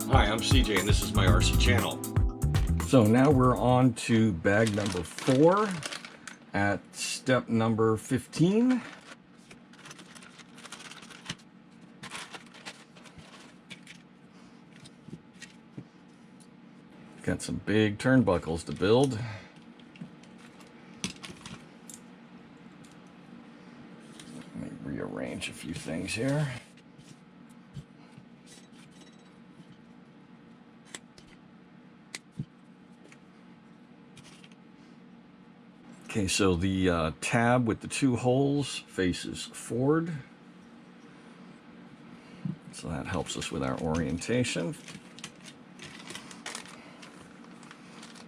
Hi, I'm CJ and this is my RC channel. So now we're on to bag number 4 at step number 15. Got some big turnbuckles to build. Let me rearrange a few things here. Okay, so the tab with the 2 holes faces forward. So that helps us with our orientation.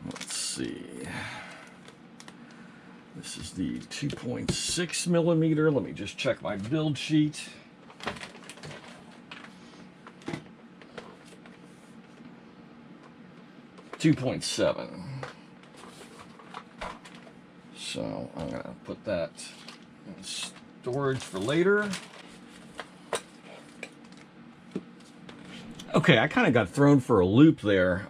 Let's see. This is the 2.6 millimeter. Let me just check my build sheet. .7. So I'm going to put that in storage for later. Okay, I kind of got thrown for a loop there.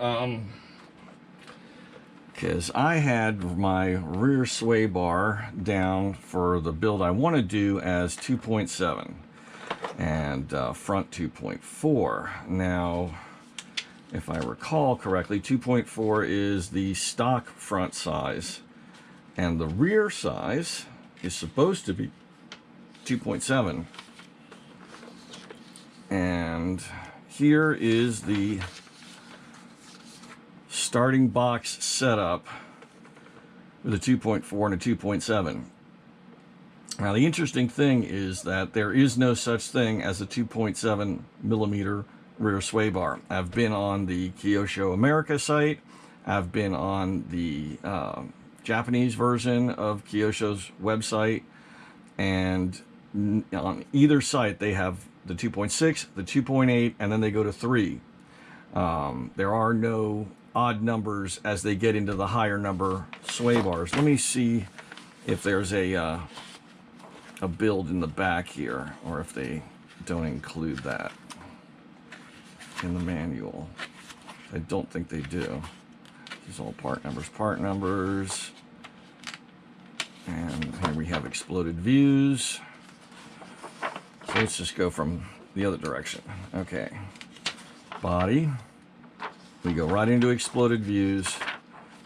Because I had my rear sway bar down for the build I want to do as 2.7 and front 2.4. Now, if I recall correctly, 2.4 is the stock front size. And the rear size is supposed to be 2.7. And here is the starting box setup with a 2.4 and a 2.7. Now the interesting thing is that there is no such thing as a 2.7 millimeter rear sway bar. I've been on the Kyosho America site. I've been on the Japanese version of Kyosho's website, and on either site they have the 2.6, the 2.8, and then they go to 3. There are no odd numbers as they get into the higher number sway bars. Let me see if there's a build in the back here, or if they don't include that in the manual. I don't think they do. These are all part numbers. And here we have exploded views. So let's just go from the other direction. Okay. Body. We go right into exploded views.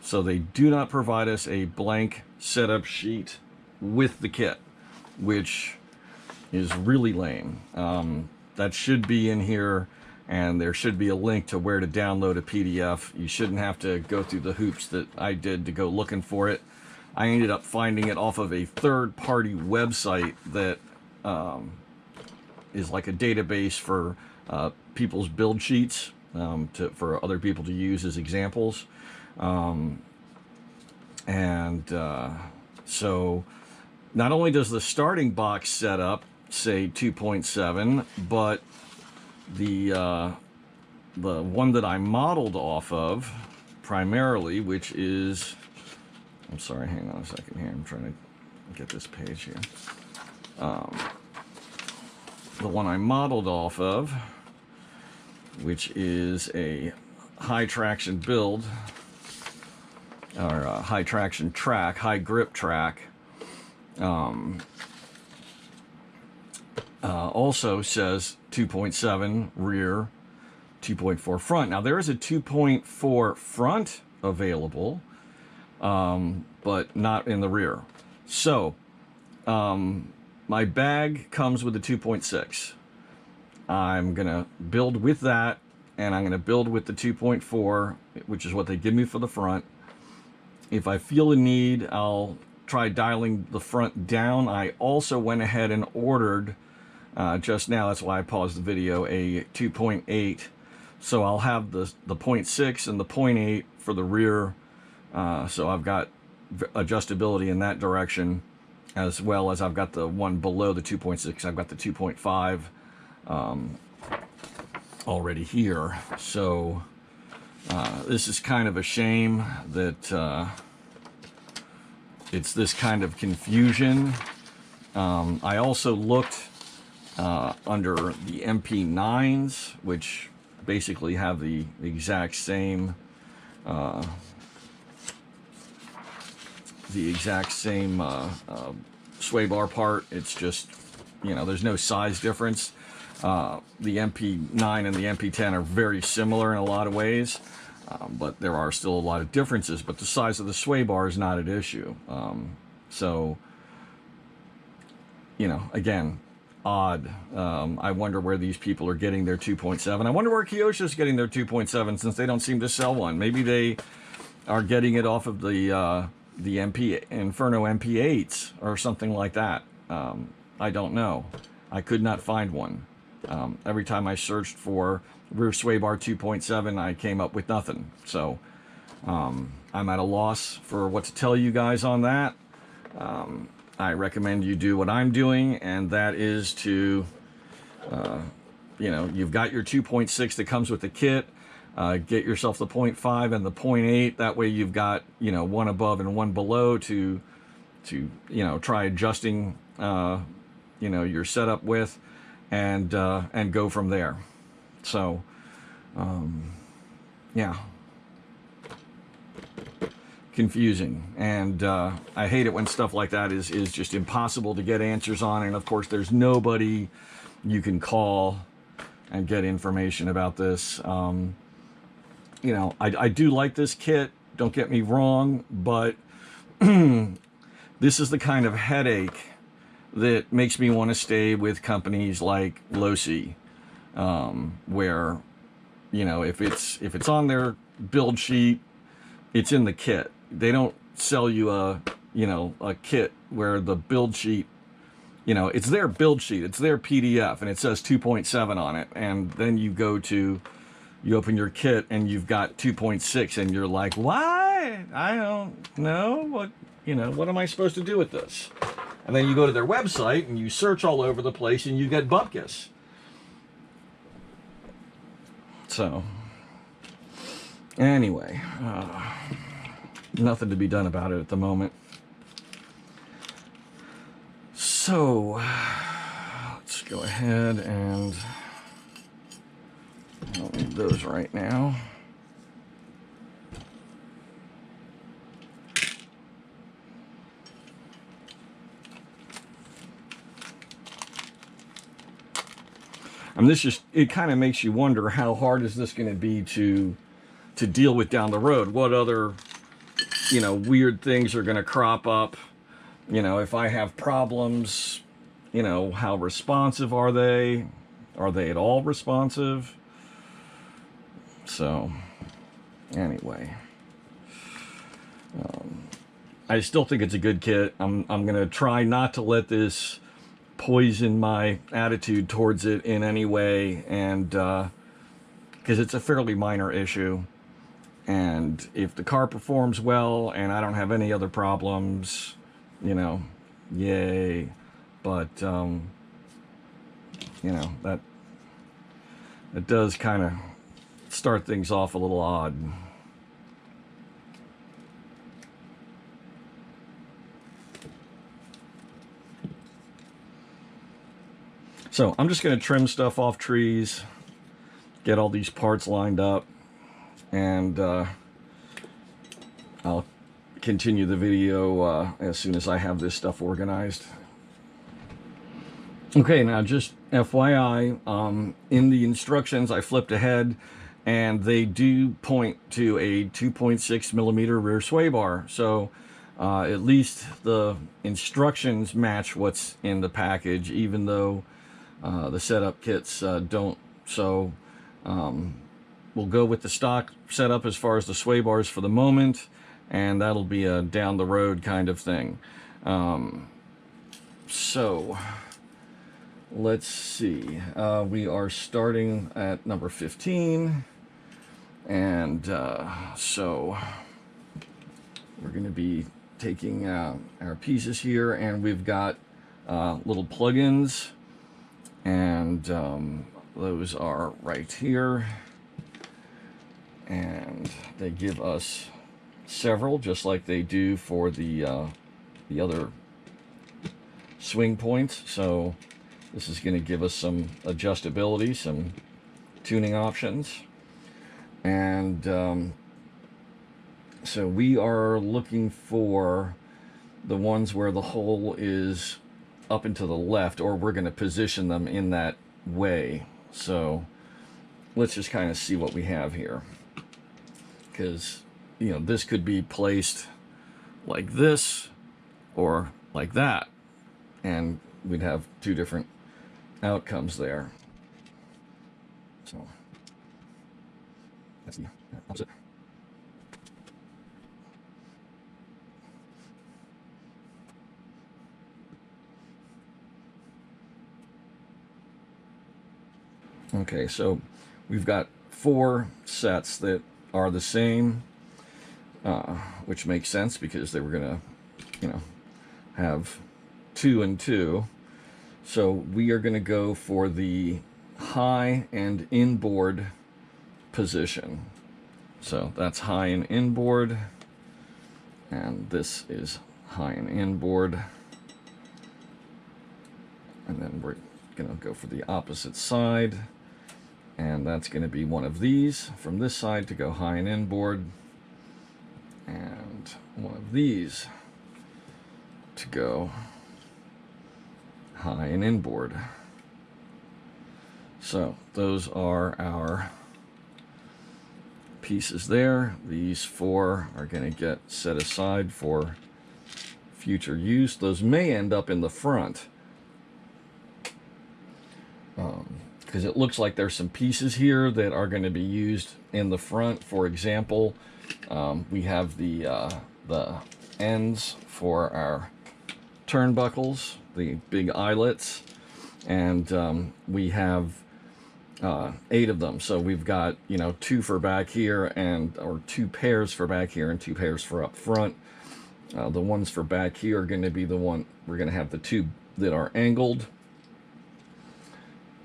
So they do not provide us a blank setup sheet with the kit, which is really lame. That should be in here, and there should be a link to where to download a PDF. You shouldn't have to go through the hoops that I did to go looking for it. I ended up finding it off of a third-party website that is like a database for people's build sheets for other people to use as examples. So not only does the starting box setup say 2.7, but the one that I modeled off of primarily, which is, I'm sorry, hang on a second here. I'm trying to get this page here. The one I modeled off of, which is a high traction build, or a high traction track, high grip track, also says 2.7 rear, 2.4 front. Now there is a 2.4 front available, but not in the rear. So my bag comes with a 2.6. I'm gonna build with that, and I'm gonna build with the 2.4, which is what they give me for the front. If I feel a need, I'll try dialing the front down. I also went ahead and ordered just now, that's why I paused the video, a 2.8. So I'll have the 0.6 and the 0.8 for the rear. So I've got adjustability in that direction, as well as I've got the one below the 2.6. I've got the 2.5 already here. So this is kind of a shame that it's this kind of confusion. I also looked under the MP9s, which basically have the exact same sway bar part. It's just, you know, there's no size difference. The MP9 and the MP10 are very similar in a lot of ways, but there are still a lot of differences. But the size of the sway bar is not an issue. So, you know, again, odd. I wonder where these people are getting their 2.7. I wonder where Kyosho's getting their 2.7, since they don't seem to sell one. Maybe they are getting it off of the Inferno MP10es or something like that. I don't know. I could not find one. Every time I searched for rear sway bar 2.7, I came up with nothing. So I'm at a loss for what to tell you guys on that. I recommend you do what I'm doing, and that is to, you know, you've got your 2.6 that comes with the kit. Get yourself the 0.5 and the 0.8. That way you've got, you know, one above and one below to you know, try adjusting, you know, your setup with, and go from there. So, yeah. Confusing, and I hate it when stuff like that is just impossible to get answers on, and of course there's nobody you can call and get information about this. You know, I do like this kit, don't get me wrong, but this is the kind of headache that makes me want to stay with companies like Losi, where, you know, if it's on their build sheet, it's in the kit. They don't sell you a kit where the build sheet, you know, it's their build sheet, it's their PDF, and it says 2.7 on it, and then you open your kit and you've got 2.6, and you're like, why? I don't know what, you know, what am I supposed to do with this? And then you go to their website and you search all over the place and you get bupkis. So, anyway, nothing to be done about it at the moment. So, let's go ahead and I don't need those right now. And this just, it kind of makes you wonder, how hard is this going to be to deal with down the road? What other, you know, weird things are going to crop up? You know, if I have problems, you know, how responsive are they? Are they at all responsive? So, anyway, I still think it's a good kit. I'm going to try not to let this poison my attitude towards it in any way, and because it's a fairly minor issue, and if the car performs well and I don't have any other problems, you know, yay. But you know, that does kind of start things off a little odd. So I'm just going to trim stuff off trees, get all these parts lined up, and I'll continue the video as soon as I have this stuff organized. Okay, now just FYI, in the instructions I flipped ahead, and they do point to a 2.6 millimeter rear sway bar. So at least the instructions match what's in the package, even though the setup kits don't. So we'll go with the stock setup as far as the sway bars for the moment, and that'll be a down the road kind of thing. So let's see, we are starting at number 15, and so we're going to be taking our pieces here, and we've got little plugins, and those are right here, and they give us several, just like they do for the other swing points. So this is going to give us some adjustability, some tuning options. And so we are looking for the ones where the hole is up and to the left, or we're going to position them in that way. So let's just kind of see what we have here, because this could be placed like this or like that, and we'd have two different outcomes there. So that's the opposite. Okay, so we've got 4 sets that are the same, which makes sense because they were going to, have 2 and 2. So we are going to go for the high and inboard position. So that's high and inboard, and this is high and inboard. And then we're going to go for the opposite side. And that's going to be one of these from this side to go high and inboard, and one of these to go high and inboard. So those are our pieces there. These 4 are going to get set aside for future use. Those may end up in the front, because it looks like there's some pieces here that are going to be used in the front. For example, we have the ends for our turnbuckles, the big eyelets, and we have 8 of them. So we've got 2 for back here, or 2 pairs for back here and 2 pairs for up front. The ones for back here are going to be the one we're going to have the 2 that are angled.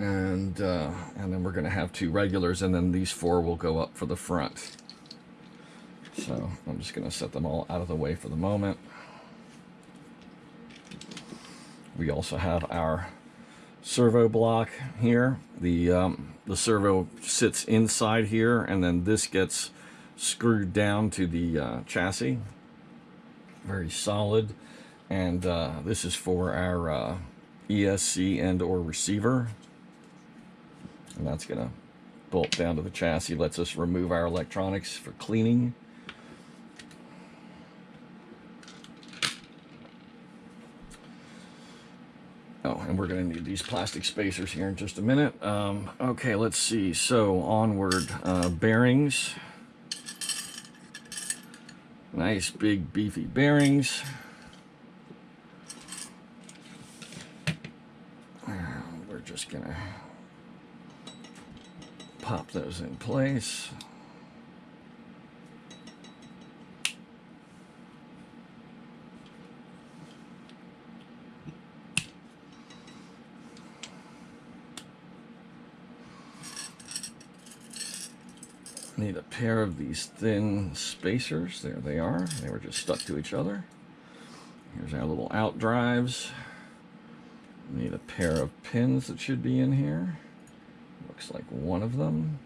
And then we're going to have 2 regulars, and then these 4 will go up for the front. So I'm just going to set them all out of the way for the moment. We also have our servo block here. The servo sits inside here, and then this gets screwed down to the chassis. Very solid. And this is for our ESC and or receiver. And that's going to bolt down to the chassis, lets us remove our electronics for cleaning. Oh, and we're going to need these plastic spacers here in just a minute. Okay, let's see. So onward, bearings. Nice big beefy bearings. We're just going to pop those in place. Need a pair of these thin spacers. There they are. They were just stuck to each other. Here's our little out drives. Need a pair of pins that should be in here. Looks like one of them.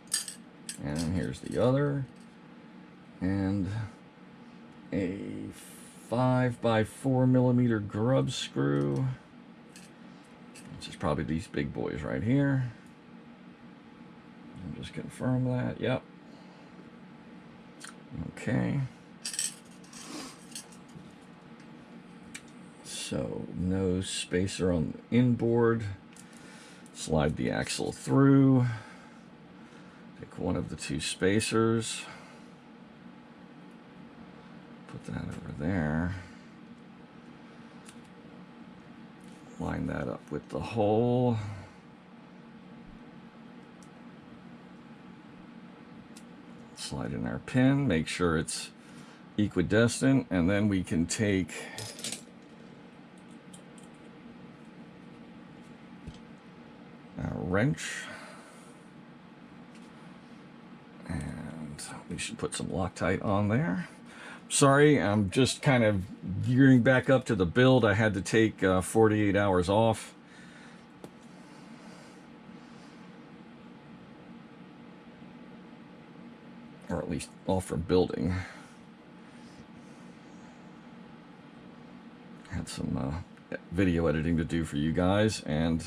And here's the other. And a 5x4mm grub screw. Which is probably these big boys right here. I'll just confirm that. Yep. Okay. So no spacer on the inboard. Slide the axle through. Take one of the 2 spacers. Put that over there. Line that up with the hole. Slide in our pin, make sure it's equidistant, and then we can take our wrench, and we should put some Loctite on there. Sorry, I'm just kind of gearing back up to the build. I had to take 48 hours off. or at least off-road building. Had some video editing to do for you guys, and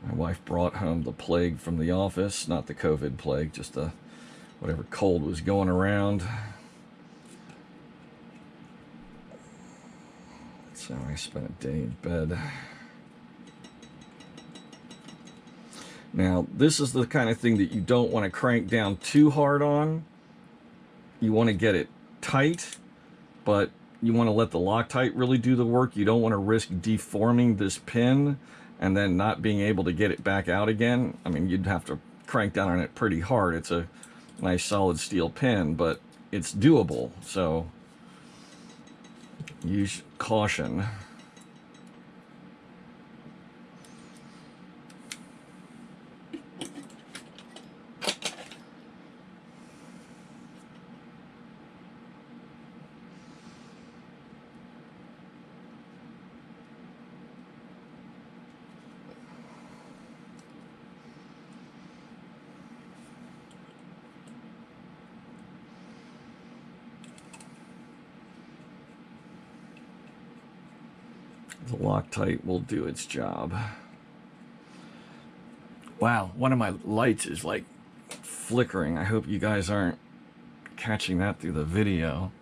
my wife brought home the plague from the office. Not the COVID plague, just the whatever cold was going around. So I spent a day in bed. Now, this is the kind of thing that you don't want to crank down too hard on. You want to get it tight, but you want to let the Loctite really do the work. You don't want to risk deforming this pin and then not being able to get it back out again. I mean, you'd have to crank down on it pretty hard. It's a nice solid steel pin, but it's doable. So use caution. The Loctite will do its job. Wow, one of my lights is like flickering. I hope you guys aren't catching that through the video.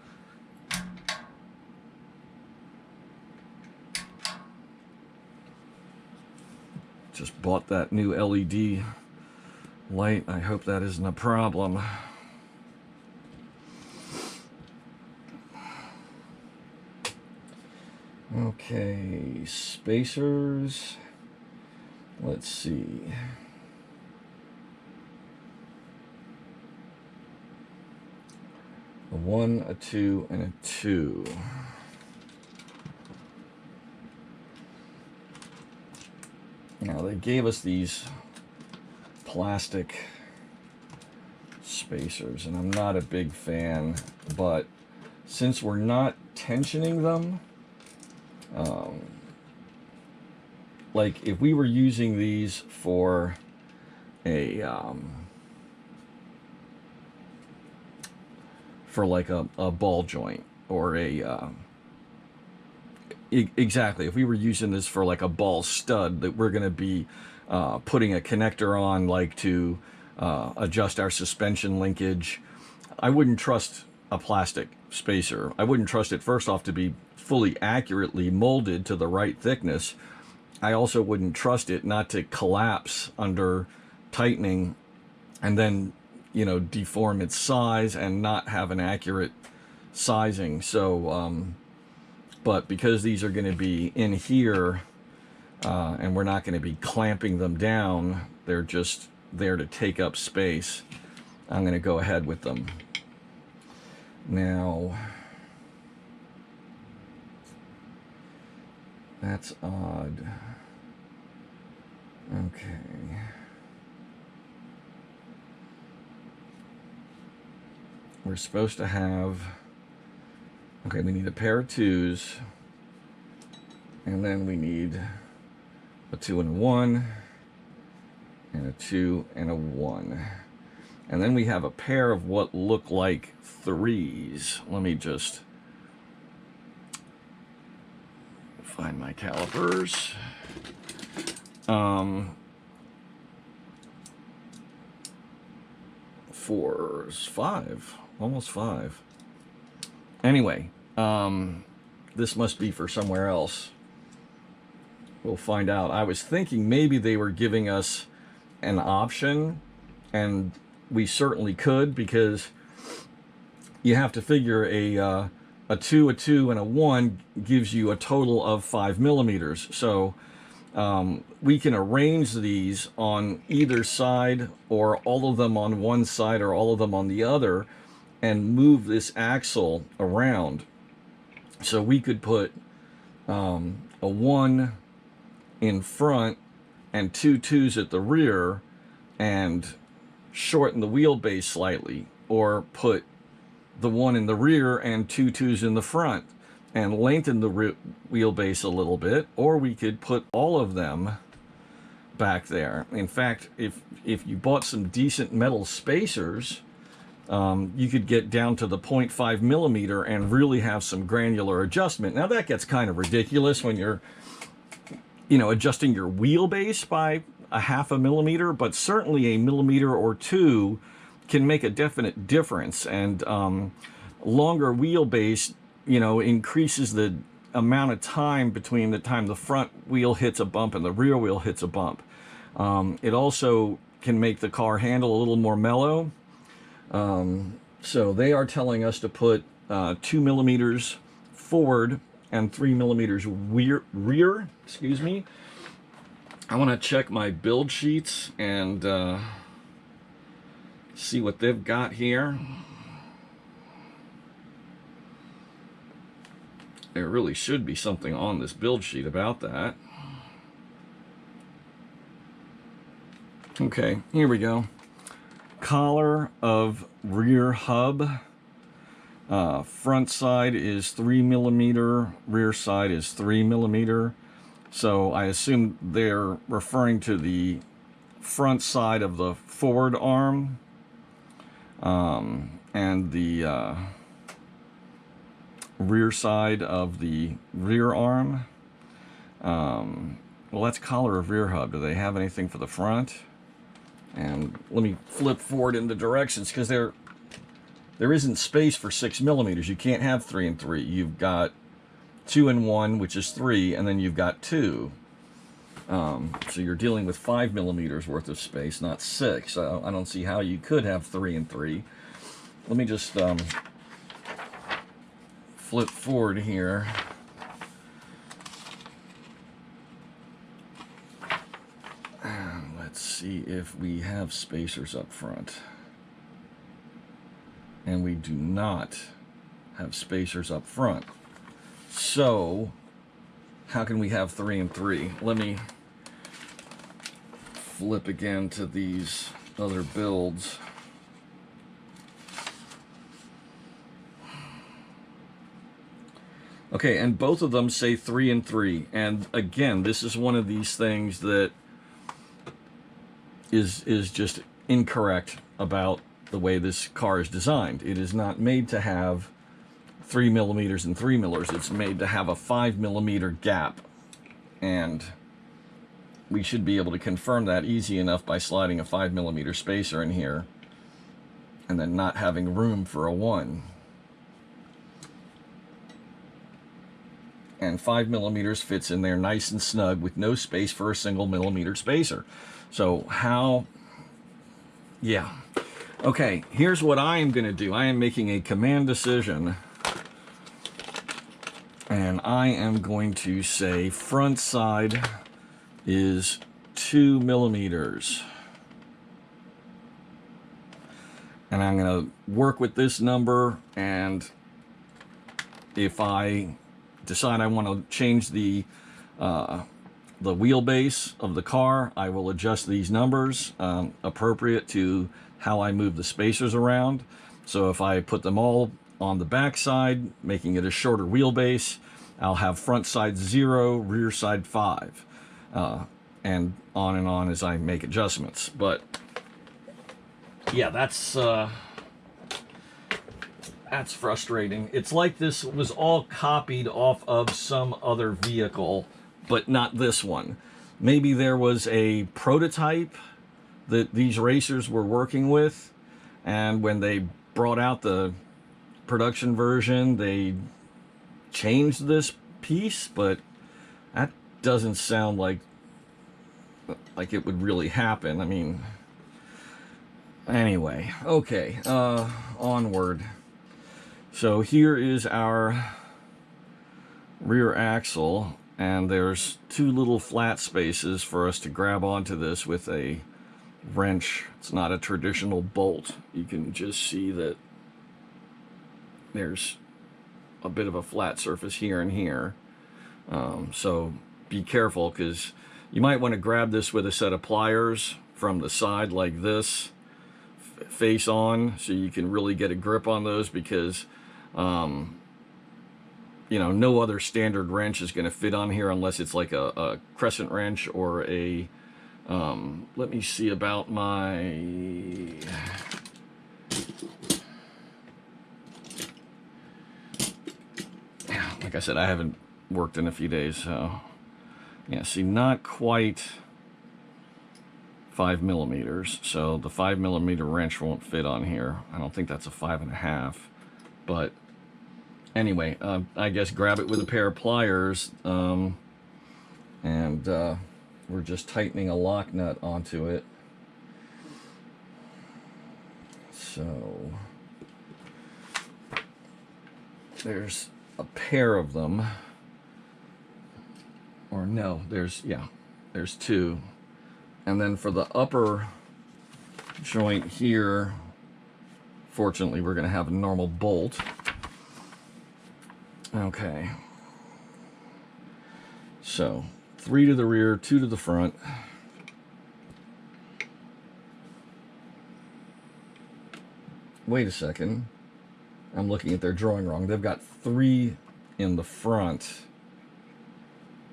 Just bought that new LED light. I hope that isn't a problem. Okay, spacers. Let's see. A 1, a 2, and a 2. Now they gave us these plastic spacers, and I'm not a big fan, but since we're not tensioning them, like if we were using these for a like a ball joint or a exactly, if we were using this for like a ball stud that we're going to be putting a connector on, like to adjust our suspension linkage, I wouldn't trust a plastic spacer. I wouldn't trust it, first off, to be fully accurately molded to the right thickness. I also wouldn't trust it not to collapse under tightening and then, you know, deform its size and not have an accurate sizing. So but because these are going to be in here and we're not going to be clamping them down, they're just there to take up space, I'm going to go ahead with them. Now, that's odd. Okay. We're supposed to have, okay, we need a pair of 2s, and then we need a 2 and a 1, and a 2 and a 1. And then we have a pair of what look like 3s. Let me just find my calipers. 4, 5, almost 5. Anyway, this must be for somewhere else. We'll find out. I was thinking maybe they were giving us an option, and we certainly could, because you have to figure a 2, a 2, and a 1 gives you a total of 5 millimeters. So we can arrange these on either side, or all of them on one side, or all of them on the other, and move this axle around. So we could put a 1 in front and 2 2s at the rear and shorten the wheelbase slightly, or put the 1 in the rear and 2 2s in the front and lengthen the wheelbase a little bit, or we could put all of them back there. In fact, if you bought some decent metal spacers, you could get down to the 0.5 millimeter and really have some granular adjustment. Now that gets kind of ridiculous when you're, you know, adjusting your wheelbase by a half a millimeter, but certainly a millimeter or two can make a definite difference. And longer wheelbase, you know, increases the amount of time between the time the front wheel hits a bump and the rear wheel hits a bump. It also can make the car handle a little more mellow. So they are telling us to put 2 millimeters forward and 3 millimeters rear, excuse me. I want to check my build sheets and see what they've got here. There really should be something on this build sheet about that. Okay, here we go. Collar of rear hub. Front side is 3 millimeter, rear side is 3 millimeter. So I assume they're referring to the front side of the forward arm and the rear side of the rear arm. Well, that's collar of rear hub. Do they have anything for the front? And let me flip forward in the directions, because there isn't space for 6 millimeters. You can't have 3 and 3. You've got 2 and 1, which is 3, and then you've got 2. So you're dealing with 5 millimeters worth of space, not 6. I don't see how you could have 3 and 3. Let me just flip forward here. And let's see if we have spacers up front. And we do not have spacers up front. So how can we have 3 and 3? Let me flip again to these other builds. Okay, and both of them say 3 and 3. And again, this is one of these things that is just incorrect about the way this car is designed. It is not made to have 3 millimeters and 3 millers. It's made to have a 5 millimeter gap. And we should be able to confirm that easy enough by sliding a 5 millimeter spacer in here and then not having room for a 1. And 5 millimeters fits in there nice and snug with no space for a single millimeter spacer. So how, yeah. Okay, here's what I am going to do. I am making a command decision. And I am going to say front side is 2 millimeters. And I'm going to work with this number, and if I decide I want to change the wheelbase of the car, I will adjust these numbers appropriate to how I move the spacers around. So if I put them all on the back side, making it a shorter wheelbase, I'll have front side 0, rear side 5, and on as I make adjustments. But yeah, that's frustrating. It's like this was all copied off of some other vehicle, but not this one. Maybe there was a prototype that these racers were working with, and when they brought out the production version, they changed this piece, but that doesn't sound like it would really happen. I mean, anyway, okay, onward. So here is our rear axle, and there's 2 little flat spaces for us to grab onto this with a wrench. It's not a traditional bolt. You can just see that there's a bit of a flat surface here and here. So be careful, because you might want to grab this with a set of pliers from the side like this, face on, so you can really get a grip on those, because you know, no other standard wrench is going to fit on here unless it's like a crescent wrench or a let me see about my like I said, I haven't worked in a few days, so yeah, see, not quite 5 millimeters, so the 5 millimeter wrench won't fit on here. I don't think that's a 5.5, but anyway, I guess grab it with a pair of pliers, and we're just tightening a lock nut onto it. So there's a pair of them, or no, there's two. And then for the upper joint here, fortunately, we're going to have a normal bolt. Okay. So 3 to the rear, 2 to the front. Wait a second. I'm looking at their drawing wrong. They've got 3 in the front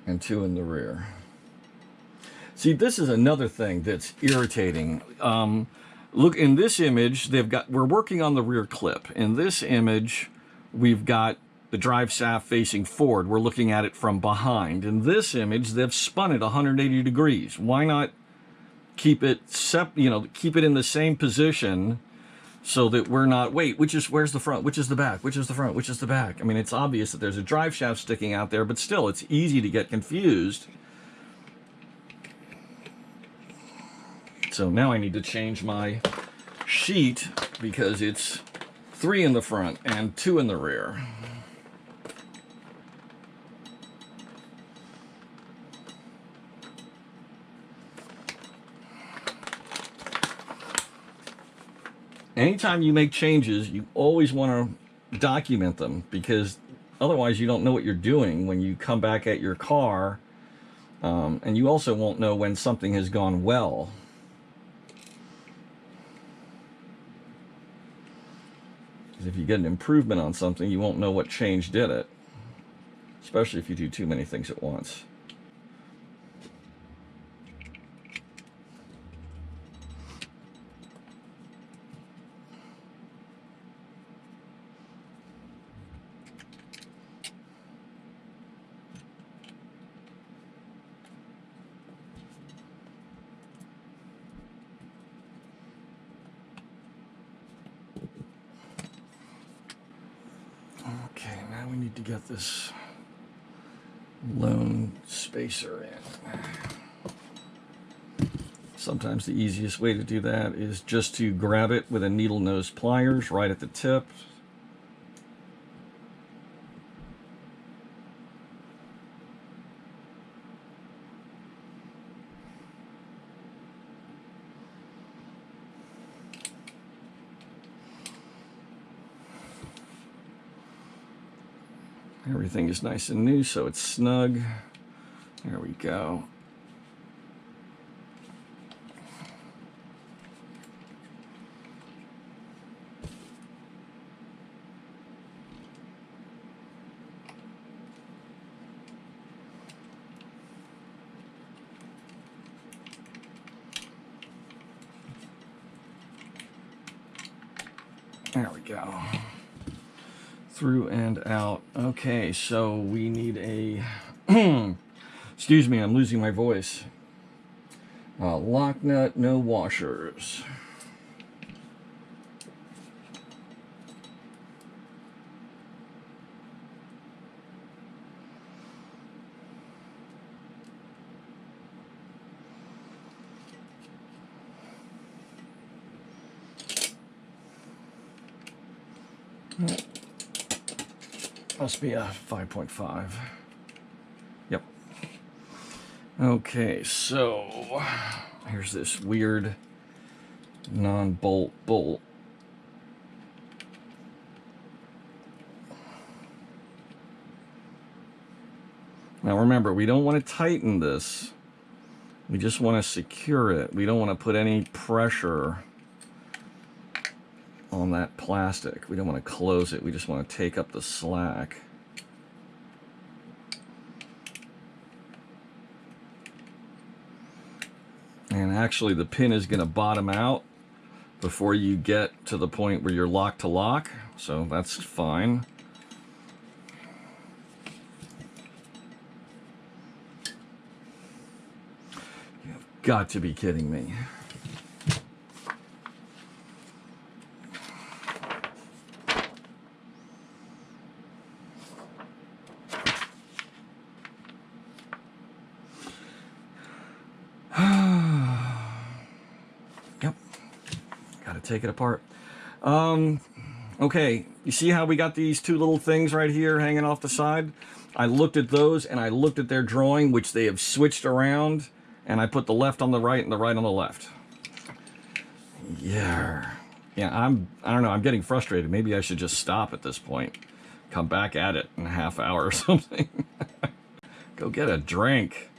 and 2 in the rear. See, this is another thing that's irritating. Look, in this image, we're working on the rear clip. In this image, we've got the drive shaft facing forward. We're looking at it from behind. In this image, they've spun it 180 degrees. Why not keep it keep it in the same position so that we're not, where's the front? Which is the back? Which is the front? Which is the back? I mean, it's obvious that there's a drive shaft sticking out there, but still, it's easy to get confused. So now I need to change my sheet because it's 3 in the front and 2 in the rear. Anytime you make changes, you always want to document them, because otherwise you don't know what you're doing when you come back at your car, and you also won't know when something has gone well. If you get an improvement on something, you won't know what change did it, especially if you do too many things at once. Okay, now we need to get this lone spacer in. Sometimes the easiest way to do that is just to grab it with a needle nose pliers right at the tip. Everything is nice and new, so it's snug. There we go. There we go. Through and out. Okay, so we need a excuse me, I'm losing my voice. Lock nut, no washers. Must be a 5.5. Yep. Okay, so here's this weird non-bolt bolt. Now remember, we don't want to tighten this. We just want to secure it. We don't want to put any pressure on that plastic. We don't want to close it. We just want to take up the slack. And actually the pin is going to bottom out before you get to the point where you're lock to lock, so that's fine. got to be kidding me. Yep. Got to take it apart. Okay, you see how we got these two little things right here hanging off the side? I looked at those and I looked at their drawing, which they have switched around, and I put the left on the right and the right on the left. Yeah. Yeah, I don't know, I'm getting frustrated. Maybe I should just stop at this point. Come back at it in a half hour or something. Go get a drink.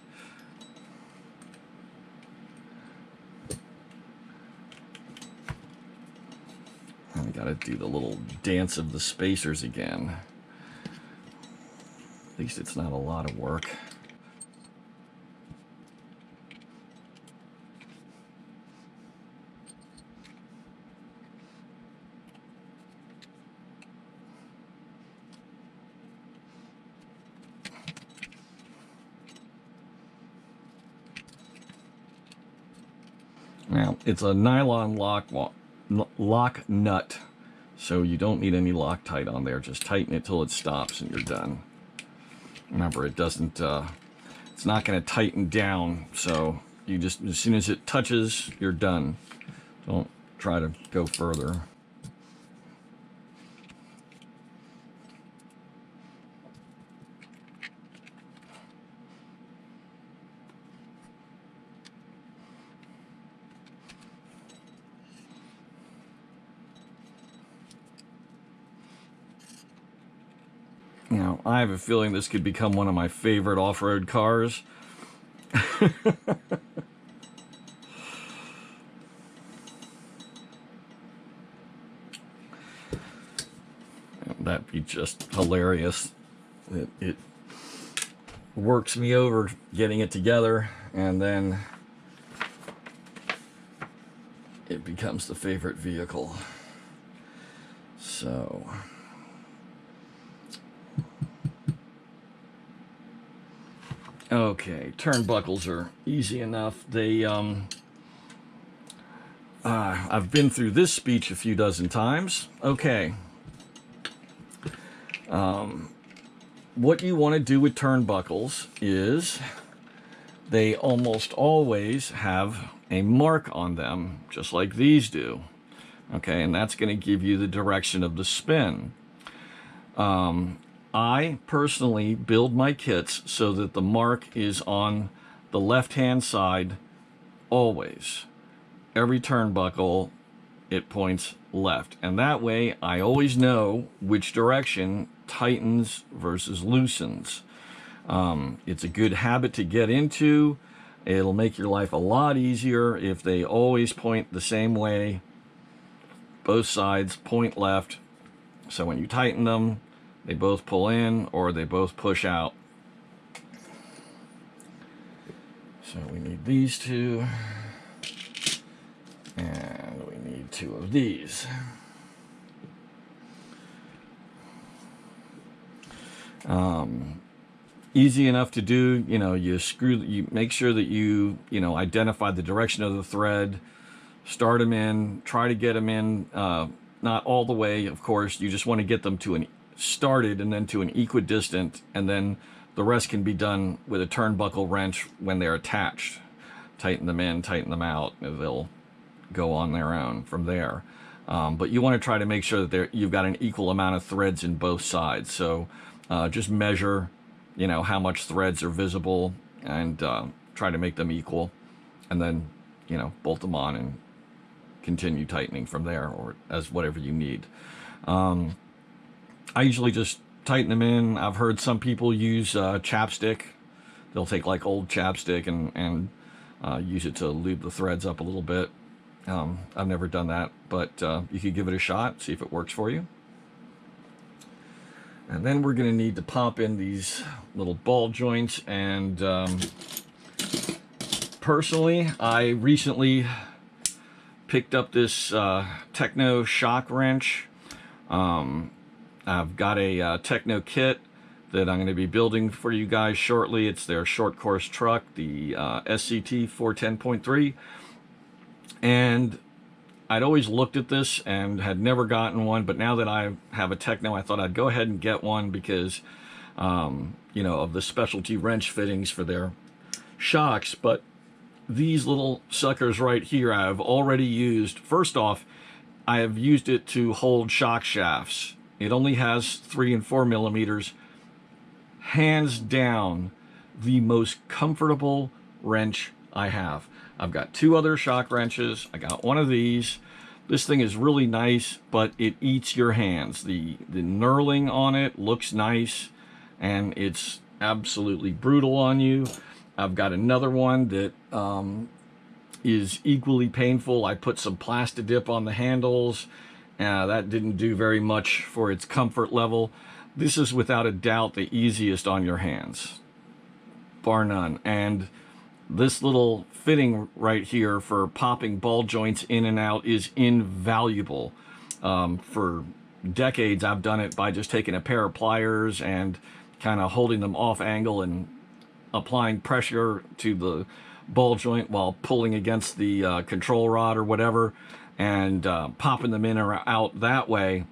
I gotta do the little dance of the spacers again. At least it's not a lot of work. Now, it's a nylon lock nut, so you don't need any Loctite on there. Just tighten it till it stops and you're done. Remember, it doesn't, it's not going to tighten down, so you just, as soon as it touches, you're done. Don't try to go further. Now, I have a feeling this could become one of my favorite off-road cars. That'd be just hilarious. It works me over getting it together, and then it becomes the favorite vehicle. So... okay, turnbuckles are easy enough. They, I've been through this speech a few dozen times. Okay. What you want to do with turnbuckles is they almost always have a mark on them, just like these do. Okay, and that's going to give you the direction of the spin. I personally build my kits so that the mark is on the left-hand side always. Every turnbuckle, it points left. And that way, I always know which direction tightens versus loosens. It's a good habit to get into. It'll make your life a lot easier if they always point the same way. Both sides point left. So when you tighten them, they both pull in or they both push out. So we need these two, and we need two of these. Easy enough to do. You know, you make sure that you identify the direction of the thread, start them in, try to get them in, not all the way, of course. You just want to get them to an started and then to an equidistant, and then the rest can be done with a turnbuckle wrench when they're attached. Tighten them in, tighten them out, and they'll go on their own from there. But you want to try to make sure that you've got an equal amount of threads in both sides. So just measure, how much threads are visible, and try to make them equal, and then bolt them on and continue tightening from there, or as whatever you need. I usually just tighten them in. I've heard some people use chapstick. They'll take like old chapstick and use it to lube the threads up a little bit. I've never done that, but you could give it a shot, see if it works for you. And then we're going to need to pop in these little ball joints. And personally, I recently picked up this Techno shock wrench. I've got a Techno kit that I'm going to be building for you guys shortly. It's their short course truck, the SCT 410.3. And I'd always looked at this and had never gotten one, but now that I have a Techno, I thought I'd go ahead and get one because, you know, of the specialty wrench fittings for their shocks. But these little suckers right here I've already used. First off, I have used it to hold shock shafts. It only has 3 and 4 millimeters. Hands down, the most comfortable wrench I have. I've got 2 other shock wrenches. I got one of these. This thing is really nice, but it eats your hands. The knurling on it looks nice, and it's absolutely brutal on you. I've got another one that is equally painful. I put some Plastidip on the handles. That didn't do very much for its comfort level. This is without a doubt the easiest on your hands, bar none. And this little fitting right here for popping ball joints in and out is invaluable. For decades, I've done it by just taking a pair of pliers and kind of holding them off angle and applying pressure to the ball joint while pulling against the control rod or whatever, and popping them in or out that way.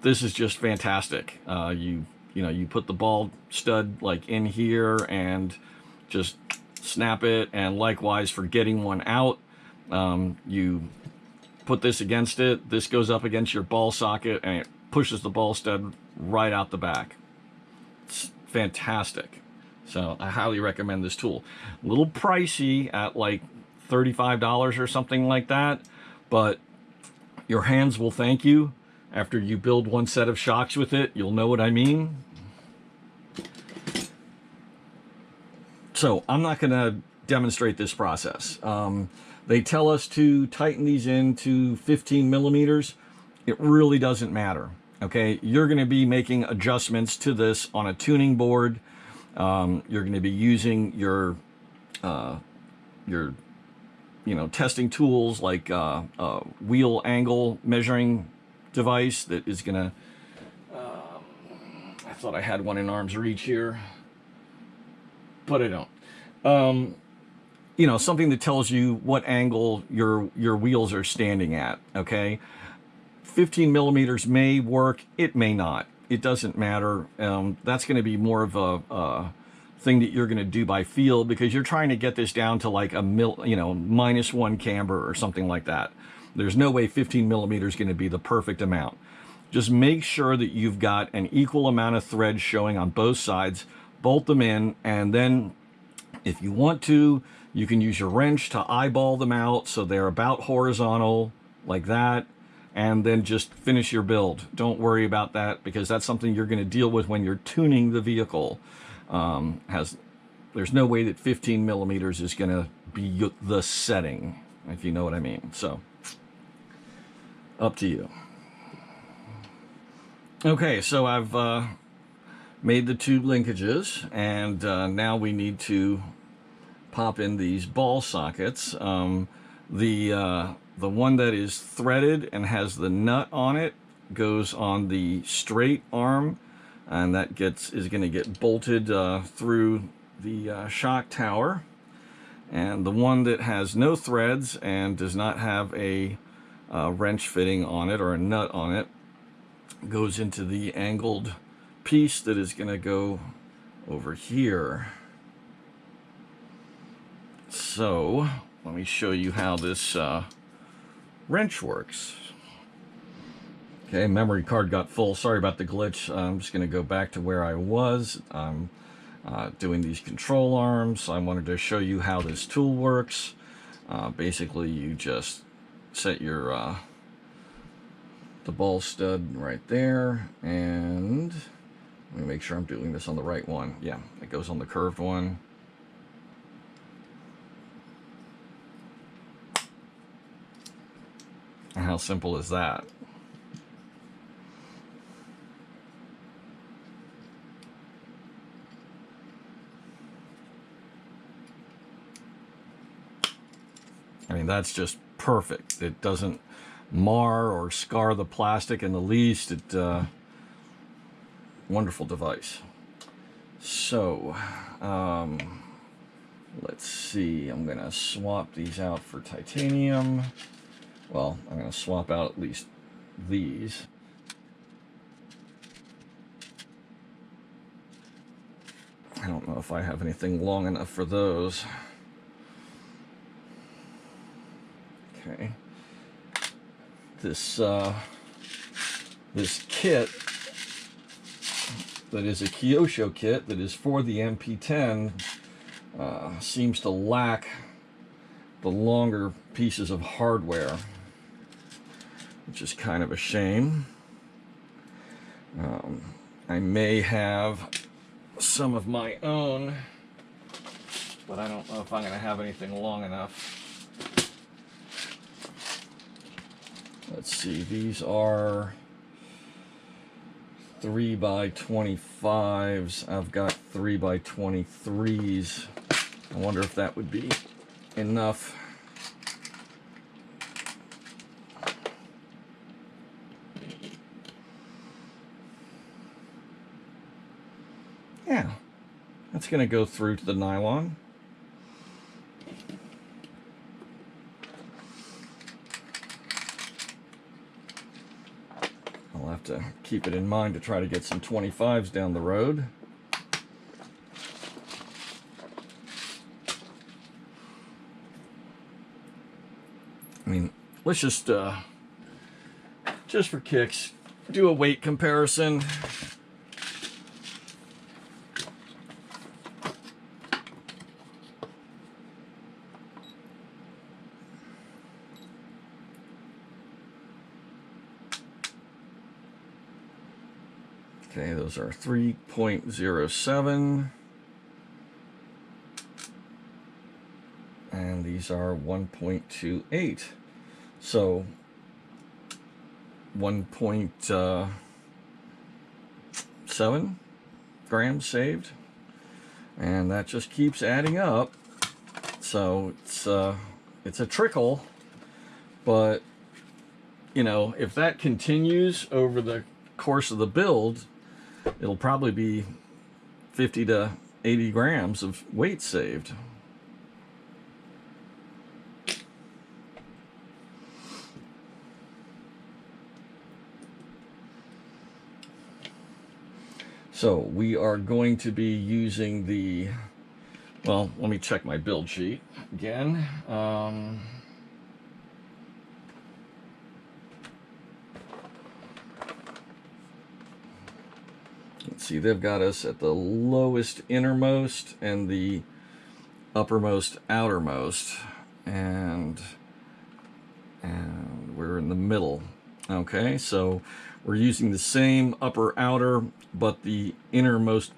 This is just fantastic. You know, you put the ball stud like in here and just snap it, and likewise for getting one out, you put this against it. This goes up against your ball socket and it pushes the ball stud right out the back. It's fantastic. So I highly recommend this tool. A little pricey at like $35 or something like that, but your hands will thank you. After you build one set of shocks with it, you'll know what I mean. So I'm not going to demonstrate this process. They tell us to tighten these in to 15 millimeters. It really doesn't matter. Okay, you're going to be making adjustments to this on a tuning board. You're going to be using your testing tools like a wheel angle measuring device that is going to, I thought I had one in arm's reach here, but I don't. You know, something that tells you what angle your wheels are standing at, okay? 15 millimeters may work, it may not. It doesn't matter. That's going to be more of a thing that you're going to do by feel, because you're trying to get this down to like a -1 camber or something like that. There's no way 15 millimeters is going to be the perfect amount. Just make sure that you've got an equal amount of thread showing on both sides. Bolt them in, and then if you want to, you can use your wrench to eyeball them out so they're about horizontal like that, and then just finish your build. Don't worry about that, because that's something you're going to deal with when you're tuning the vehicle. There's no way that 15 millimeters is going to be the setting, if you know what I mean. So up to you. Okay, so I've made the 2 linkages, and now we need to pop in these ball sockets. The one that is threaded and has the nut on it goes on the straight arm, and that is going to get bolted through the shock tower. And the one that has no threads and does not have a wrench fitting on it or a nut on it goes into the angled piece that is going to go over here. So let me show you how this wrench works. Okay, memory card got full. Sorry about the glitch. I'm just going to go back to where I was. I'm doing these control arms. I wanted to show you how this tool works. Basically, you just set your the ball stud right there, and let me make sure I'm doing this on the right one. Yeah, it goes on the curved one. And how simple is that? I mean, that's just perfect. It doesn't mar or scar the plastic in the least. Wonderful device. So, let's see. I'm going to swap these out for titanium. Well, I'm going to swap out at least these. I don't know if I have anything long enough for those. Okay. This kit that is a Kyosho kit that is for the MP10 seems to lack the longer pieces of hardware, which is kind of a shame. I may have some of my own, but I don't know if I'm going to have anything long enough. Let's see, these are 3x25s. I've got 3x23s. I wonder if that would be enough. Yeah, that's going to go through to the nylon. I'll have to keep it in mind to try to get some 25s down the road. I mean, let's just for kicks, do a weight comparison. Okay, those are 3.07. And these are 1.28. So 1.7 grams saved. And that just keeps adding up. So it's a trickle, but you know, if that continues over the course of the build, it'll probably be 50 to 80 grams of weight saved. So we are going to be using the, well, let me check my build sheet again. Let's see, they've got us at the lowest innermost and the uppermost outermost, and we're in the middle. Okay, so we're using the same upper outer, but the innermost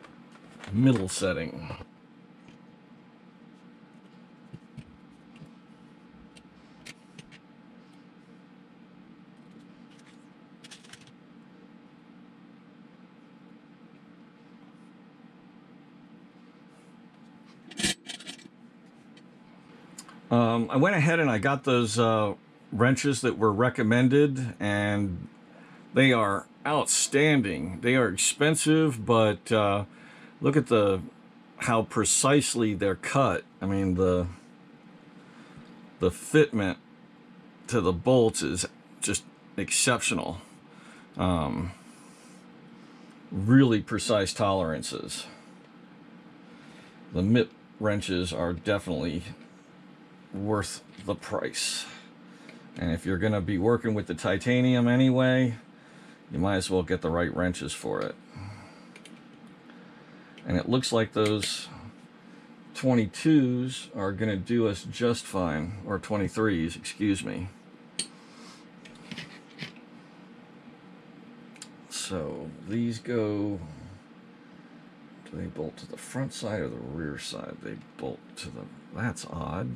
middle setting. I went ahead and I got those wrenches that were recommended, and they are outstanding. They are expensive, but look at how precisely they're cut. I mean, the fitment to the bolts is just exceptional. Really precise tolerances. The MIP wrenches are definitely worth the price. And if you're going to be working with the titanium anyway, you might as well get the right wrenches for it. And it looks like those 22s are going to do us just fine, or 23s, excuse me. So these go, do they bolt to the front side or the rear side? They bolt to the, that's odd.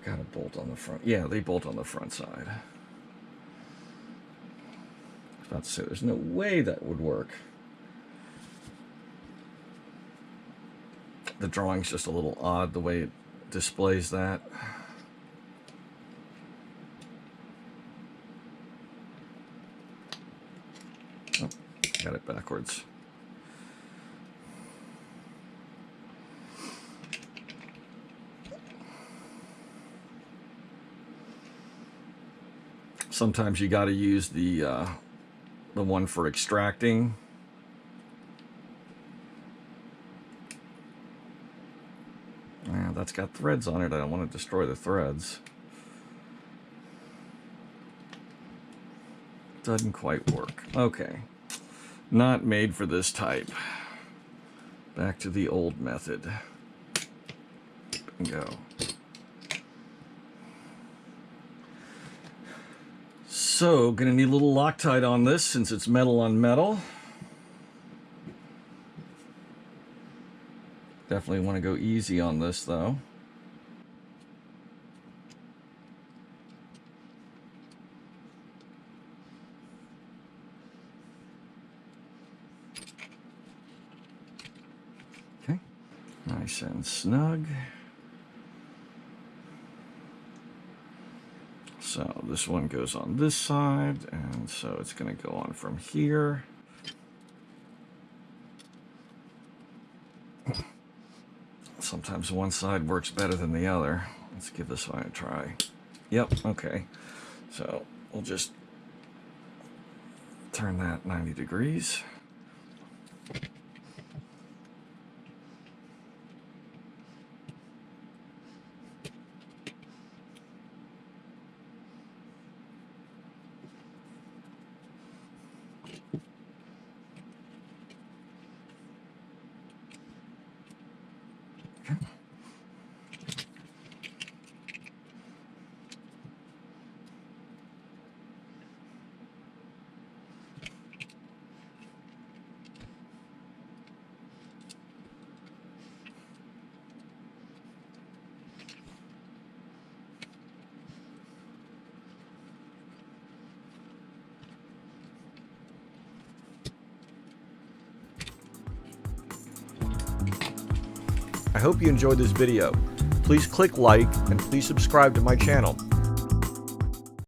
Got a bolt on the front. Yeah, they bolt on the front side. I was about to say, there's no way that would work. The drawing's just a little odd the way it displays that. backwards. Sometimes you got to use the one for extracting. Yeah, that's got threads on it. I don't want to destroy the threads. Doesn't quite work. Okay. Not made for this type. Back to the old method. Go. So, gonna need a little Loctite on this since it's metal on metal. Definitely want to go easy on this though. Okay, nice and snug. So this one goes on this side, and so it's going to go on from here. Sometimes one side works better than the other. Let's give this one a try. Yep, okay. So we'll just turn that 90 degrees. I hope you enjoyed this video. Please click like and please subscribe to my channel.